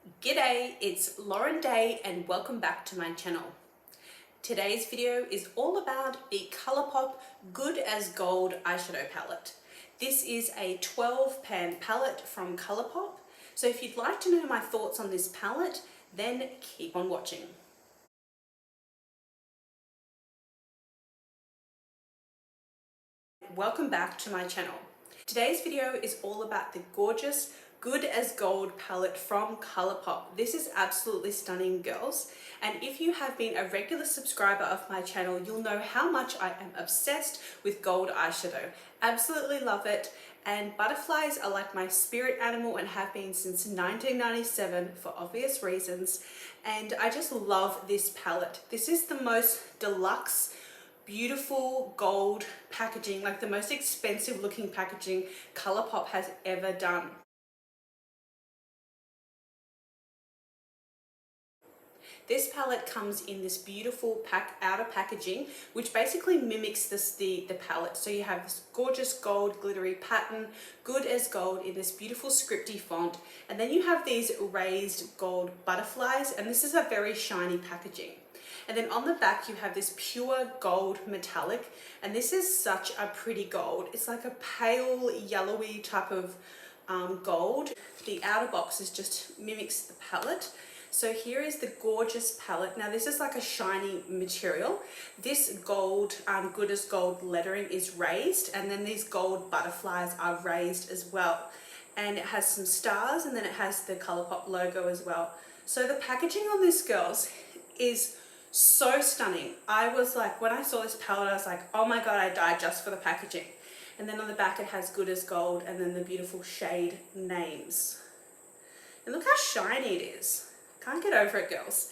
G'day, it's Lauren Day and welcome back to my channel. Today's video is all about the Colourpop Good as Gold eyeshadow palette. This is a 12 pan palette from Colourpop, so if you'd like to know my thoughts on this palette, then keep on watching. Welcome back to my channel. Today's video is all about the gorgeous Good as Gold palette from Colourpop. This is absolutely stunning, girls, and if you have been a regular subscriber of my channel, you'll know how much I am obsessed with gold eyeshadow. Absolutely love it, and butterflies are like my spirit animal and have been since 1997 for obvious reasons, and I just love this palette. This is the most deluxe, beautiful gold packaging, like the most expensive looking packaging Colourpop has ever done. This palette comes in this beautiful outer packaging, which basically mimics the palette. So you have this gorgeous gold glittery pattern, Good as Gold, in this beautiful scripty font. And then you have these raised gold butterflies, and this is a very shiny packaging. And then on the back you have this pure gold metallic, and this is such a pretty gold. It's like a pale yellowy type of gold. The outer box just mimics the palette. So here is the gorgeous palette. Now this is like a shiny material. This gold, Good as Gold lettering is raised, and then these gold butterflies are raised as well. And it has some stars, and then it has the Colourpop logo as well. So the packaging on this, girls, is so stunning. I was like, when I saw this palette, I was like, oh my god, I died just for the packaging. And then on the back it has Good as Gold, and then the beautiful shade names. And look how shiny it is. Can't get over it, girls.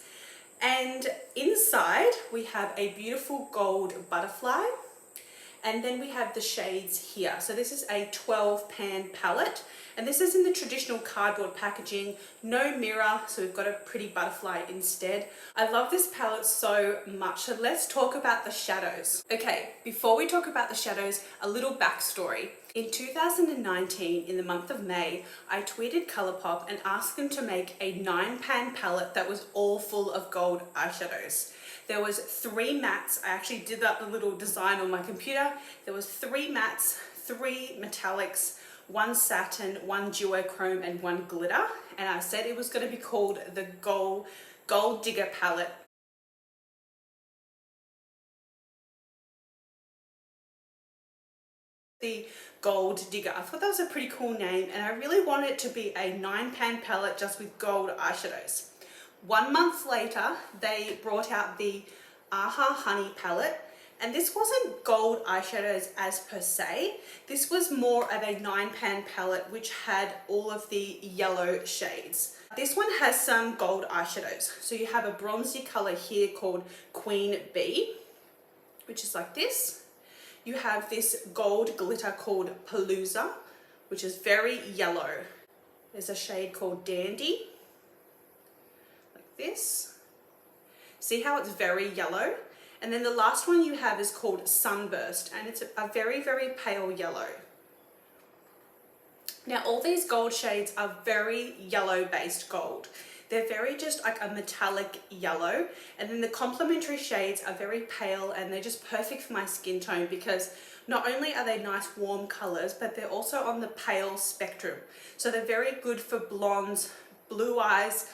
And inside we have a beautiful gold butterfly, and then we have the shades here. So this is a 12 pan palette, and this is in the traditional cardboard packaging, no mirror, so we've got a pretty butterfly instead. I love this palette so much, so let's talk about the shadows. Okay, before we talk about the shadows, a little backstory. In 2019, in the month of May, I tweeted Colourpop and asked them to make a 9 pan palette that was all full of gold eyeshadows. There was 3 mattes. I actually did that little design on my computer. There was 3 mattes, 3 metallics, 1 satin, 1 duochrome, and 1 glitter. And I said it was going to be called the Gold Digger palette. The Gold Digger. I thought that was a pretty cool name, and I really wanted it to be a 9 pan palette just with gold eyeshadows. 1 month later, they brought out the Aha Honey palette, and this wasn't gold eyeshadows as per se. This was more of a 9 pan palette which had all of the yellow shades. This one has some gold eyeshadows. So you have a bronzy color here called Queen Bee, which is like this. You have this gold glitter called Palooza, which is very yellow. There's a shade called Dandy, like this. See how it's very yellow? And then the last one you have is called Sunburst, and it's a very, very pale yellow. Now all these gold shades are very yellow based gold. They're very just like a metallic yellow, and then the complementary shades are very pale, and they're just perfect for my skin tone because not only are they nice warm colors, but they're also on the pale spectrum. So they're very good for blondes, blue eyes,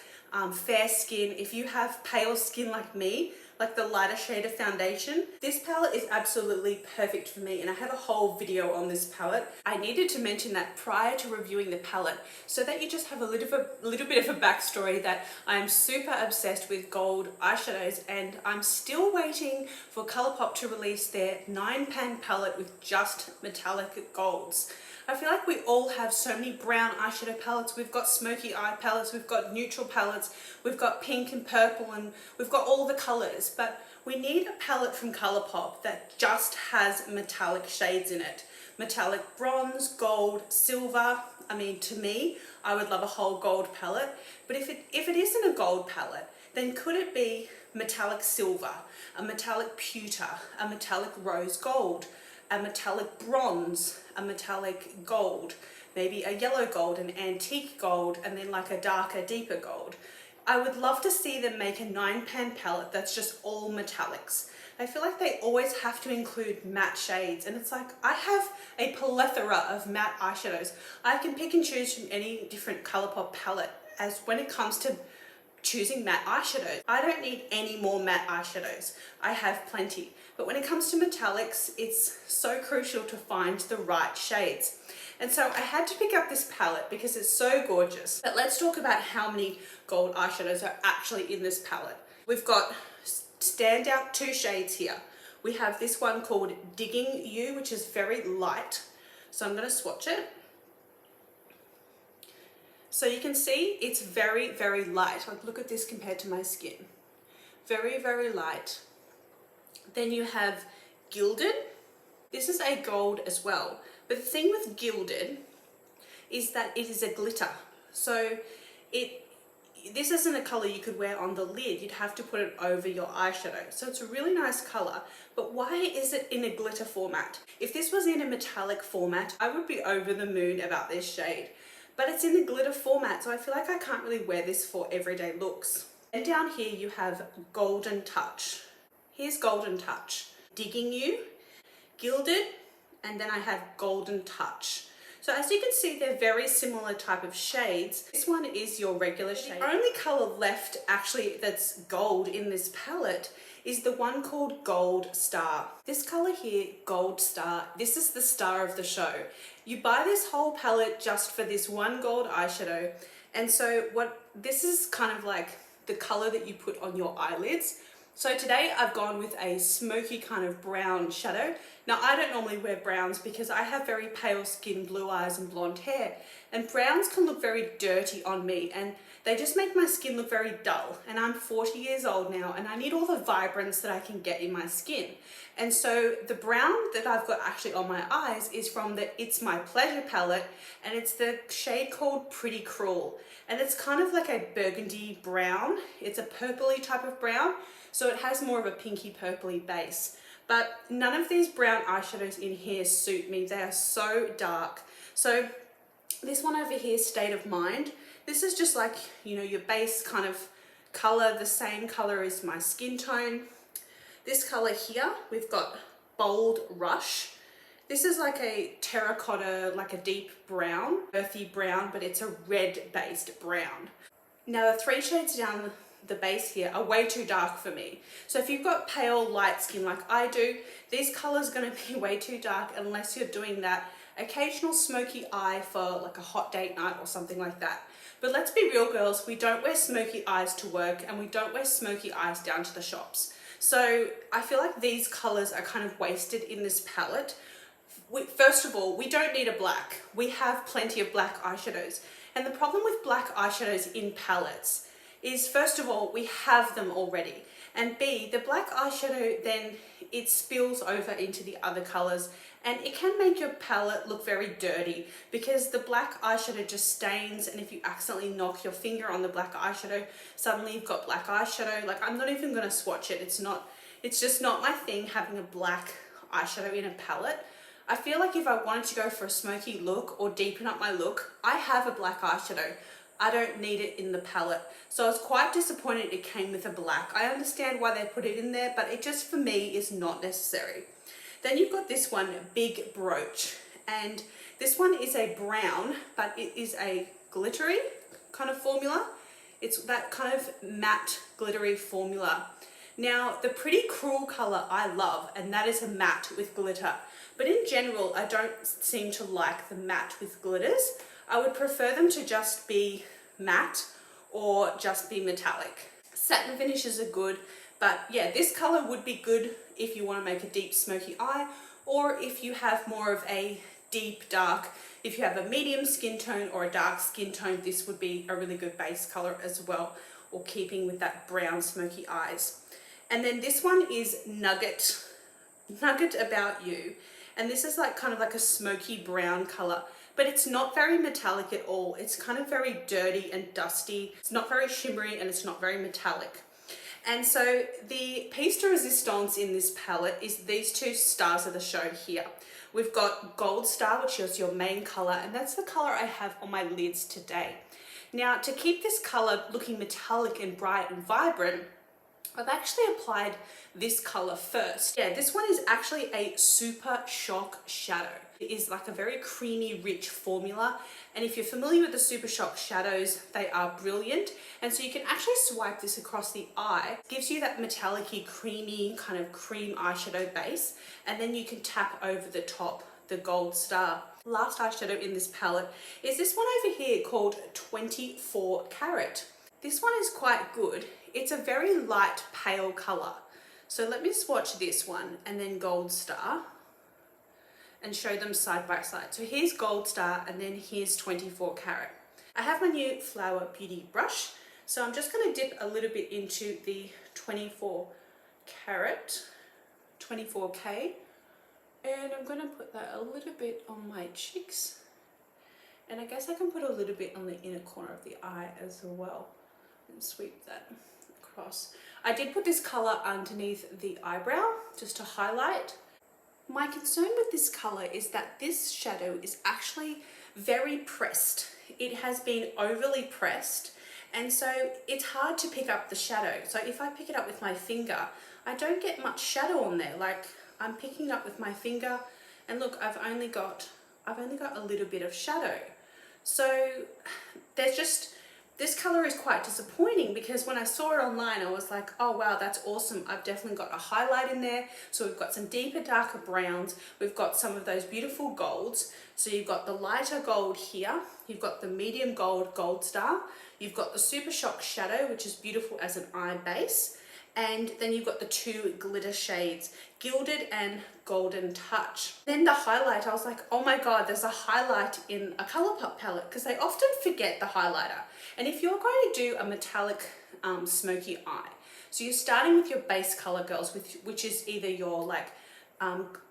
fair skin. If you have pale skin like me, like the lighter shade of foundation, this palette is absolutely perfect for me, and I have a whole video on this palette. I needed to mention that prior to reviewing the palette so that you just have a little bit of a backstory that I am super obsessed with gold eyeshadows, and I'm still waiting for Colourpop to release their 9 pan palette with just metallic golds. I feel like we all have so many brown eyeshadow palettes. We've got smoky eye palettes, we've got neutral palettes, we've got pink and purple, and we've got all the colors, but we need a palette from Colourpop that just has metallic shades in it. Metallic bronze, gold, silver. I mean, to me, I would love a whole gold palette, but if it isn't a gold palette, then could it be metallic silver, a metallic pewter, a metallic rose gold, a metallic bronze, a metallic gold, maybe a yellow gold, an antique gold, and then like a darker, deeper gold. I would love to see them make a 9-pan palette that's just all metallics. I feel like they always have to include matte shades, and it's like I have a plethora of matte eyeshadows. I can pick and choose from any different Colourpop palette as when it comes to choosing matte eyeshadows. I don't need any more matte eyeshadows. I have plenty. But when it comes to metallics, it's so crucial to find the right shades. And so I had to pick up this palette because it's so gorgeous. But let's talk about how many gold eyeshadows are actually in this palette. We've got standout 2 shades here. We have this one called Digging You, which is very light. So I'm going to swatch it. So you can see it's very, very light. Like, look at this compared to my skin. Very, very light. Then you have Gilded. This is a gold as well. But the thing with Gilded is that it is a glitter. So this isn't a color you could wear on the lid. You'd have to put it over your eyeshadow. So it's a really nice color. But why is it in a glitter format? If this was in a metallic format, I would be over the moon about this shade. But it's in the glitter format, so I feel like I can't really wear this for everyday looks. And down here you have Golden Touch. Here's Golden Touch. Digging You, Gilded, and then I have Golden Touch. So as you can see, they're very similar type of shades. This one is your regular shade. The only color left actually that's gold in this palette is the one called Gold Star. This color here, Gold Star, this is the star of the show. You buy this whole palette just for this one gold eyeshadow. And so this is kind of like the color that you put on your eyelids. So today I've gone with a smoky kind of brown shadow. Now I don't normally wear browns because I have very pale skin, blue eyes and blonde hair, and browns can look very dirty on me and they just make my skin look very dull. And I'm 40 years old now and I need all the vibrance that I can get in my skin. And so the brown that I've got actually on my eyes is from the It's My Pleasure palette, and it's the shade called Pretty Cruel. And it's kind of like a burgundy brown. It's a purpley type of brown. So it has more of a pinky purpley base. But none of these brown eyeshadows in here suit me. They are so dark. So this one over here, State of Mind, this is just like, you know, your base kind of color, the same color as my skin tone. This color here, we've got Bold Rush. This is like a terracotta, like a deep brown, earthy brown, but it's a red-based brown. Now the 3 shades down the base here are way too dark for me. So if you've got pale light skin like I do, these colors are going to be way too dark unless you're doing that occasional smoky eye for like a hot date night or something like that. But let's be real, girls, we don't wear smoky eyes to work and we don't wear smoky eyes down to the shops. So I feel like these colors are kind of wasted in this palette. First of all, we don't need a black. We have plenty of black eyeshadows. And the problem with black eyeshadows in palettes is, first of all, we have them already. And B, the black eyeshadow then it spills over into the other colors and it can make your palette look very dirty because the black eyeshadow just stains, and if you accidentally knock your finger on the black eyeshadow, suddenly you've got black eyeshadow. Like, I'm not even going to swatch it. It's just not my thing having a black eyeshadow in a palette. I feel like if I wanted to go for a smoky look or deepen up my look, I have a black eyeshadow. I don't need it in the palette. So I was quite disappointed it came with a black. I understand why they put it in there, but it just for me is not necessary. Then you've got this one, Big Brooch. And this one is a brown, but it is a glittery kind of formula. It's that kind of matte glittery formula. Now, the Pretty Cruel color I love, and that is a matte with glitter. But in general, I don't seem to like the matte with glitters. I would prefer them to just be matte or just be metallic. Satin finishes are good, but yeah, this color would be good if you want to make a deep smoky eye, or if you have more of a deep dark. If you have a medium skin tone or a dark skin tone, this would be a really good base color as well, or keeping with that brown smoky eyes. And then this one is Nugget About You. And this is like kind of like a smoky brown color, but it's not very metallic at all. It's kind of very dirty and dusty. It's not very shimmery and it's not very metallic. And so the piece de resistance in this palette is these two stars of the show here. We've got Gold Star, which is your main color, and that's the color I have on my lids today. Now, to keep this color looking metallic and bright and vibrant, I've actually applied this color first. Yeah, this one is actually a Super Shock shadow. It is like a very creamy, rich formula. And if you're familiar with the Super Shock shadows, they are brilliant. And so you can actually swipe this across the eye. It gives you that metallic-y, creamy, kind of cream eyeshadow base. And then you can tap over the top, the Gold Star. Last eyeshadow in this palette is this one over here called 24 Carat. This one is quite good. It's a very light pale color. So let me swatch this one and then Gold Star and show them side by side. So here's Gold Star and then here's 24 Carat. I have my new Flower Beauty brush. So I'm just going to dip a little bit into the 24 Carat, 24K. And I'm going to put that a little bit on my cheeks. And I guess I can put a little bit on the inner corner of the eye as well. And sweep that across. I did put this color underneath the eyebrow just to highlight. My concern with this color is that this shadow is actually very pressed. It has been overly pressed, and so it's hard to pick up the shadow. So if I pick it up with my finger, I don't get much shadow on there. Like, I'm picking it up with my finger, and look, I've only got a little bit of shadow. So there's just, this color is quite disappointing because when I saw it online, I was like, oh wow, that's awesome. I've definitely got a highlight in there. So we've got some deeper, darker browns. We've got some of those beautiful golds. So you've got the lighter gold here. You've got the medium gold, Gold Star. You've got the Super Shock shadow, which is beautiful as an eye base. And then you've got the two glitter shades, Gilded and Golden Touch. Then the highlight, I was like, oh my God, there's a highlight in a Colourpop palette, because they often forget the highlighter. And if you're going to do a metallic smoky eye, so you're starting with your base color, girls, which is either your like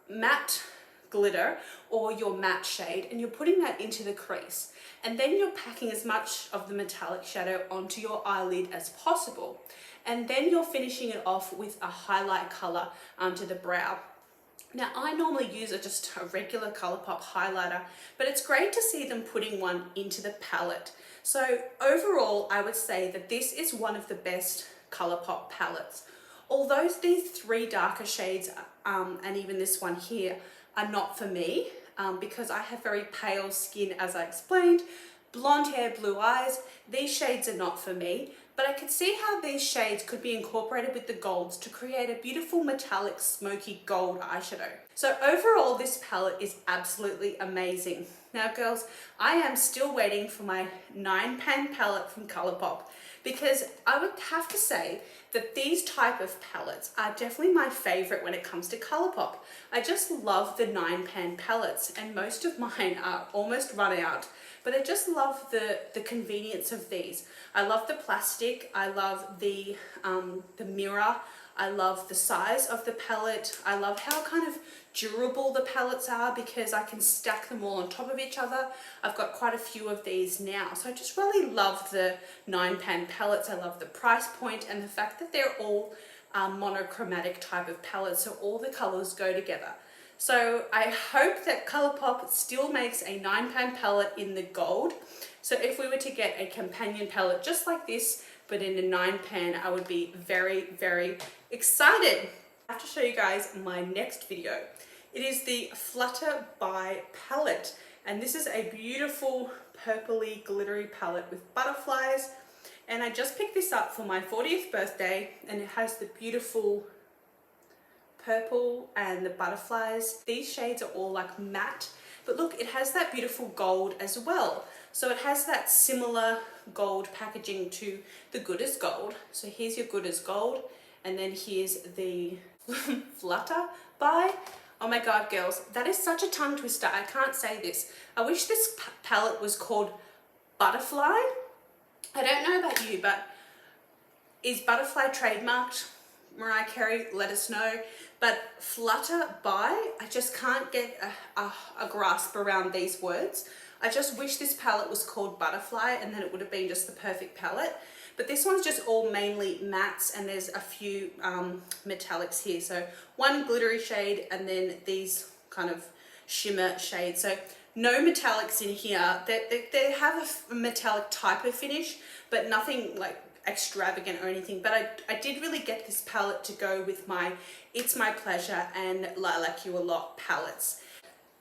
matte glitter or your matte shade, and you're putting that into the crease. And then you're packing as much of the metallic shadow onto your eyelid as possible. And then you're finishing it off with a highlight color to the brow. Now, I normally use just a regular Colourpop highlighter, but it's great to see them putting one into the palette. So overall, I would say that this is one of the best Colourpop palettes. Although these three darker shades, and even this one here, are not for me, because I have very pale skin, as I explained, blonde hair, blue eyes, these shades are not for me. But I could see how these shades could be incorporated with the golds to create a beautiful metallic smoky gold eyeshadow. So overall, this palette is absolutely amazing. Now girls, I am still waiting for my 9-pan palette from Colourpop, because I would have to say that these type of palettes are definitely my favorite when it comes to Colourpop. I just love the 9-pan palettes, and most of mine are almost run out. But I just love the convenience of these. I love the plastic, I love the mirror, I love the size of the palette, I love how kind of durable the palettes are because I can stack them all on top of each other. I've got quite a few of these now. So I just really love the 9-pan palettes. I love the price point and the fact that they're all monochromatic type of palettes, so all the colors go together. So I hope that Colourpop still makes a 9-pan palette in the gold. So if we were to get a companion palette just like this, but in a 9-pan, I would be very, very excited. I have to show you guys my next video. It is the Flutter by palette. And this is a beautiful purpley glittery palette with butterflies. And I just picked this up for my 40th birthday, and it has the beautiful purple and the butterflies. These shades are all like matte, but look, it has that beautiful gold as well. So it has that similar gold packaging to the Good as Gold. So here's your Good as Gold, and then here's the Flutter by. Oh my God, girls, that is such a tongue twister. I can't say this. I wish this palette was called Butterfly. I don't know about you, but is Butterfly trademarked? Mariah Carey, let us know. But Flutter by, I just can't get a grasp around these words. I just wish this palette was called Butterfly, and then it would have been just the perfect palette. But this one's just all mainly mattes, and there's a few metallics here. So one glittery shade and then these kind of shimmer shades. So no metallics in here. They have a metallic type of finish, but nothing like extravagant or anything. But I did really get this palette to go with my It's My Pleasure and Lilac You A Lot palettes.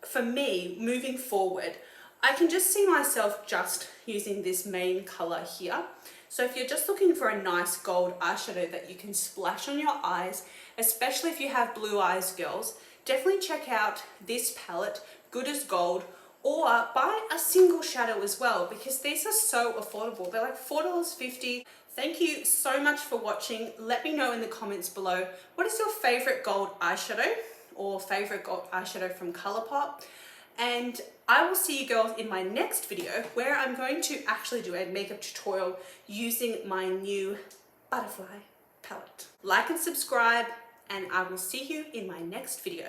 For me, moving forward, I can just see myself just using this main color here. So if you're just looking for a nice gold eyeshadow that you can splash on your eyes, especially if you have blue eyes, girls, definitely check out this palette, Good as Gold, or buy a single shadow as well, because these are so affordable. They're like $4.50. Thank you so much for watching. Let me know in the comments below, what is your favorite gold eyeshadow or favorite gold eyeshadow from Colourpop? And I will see you girls in my next video, where I'm going to actually do a makeup tutorial using my new Butterfly palette. Like and subscribe, and I will see you in my next video.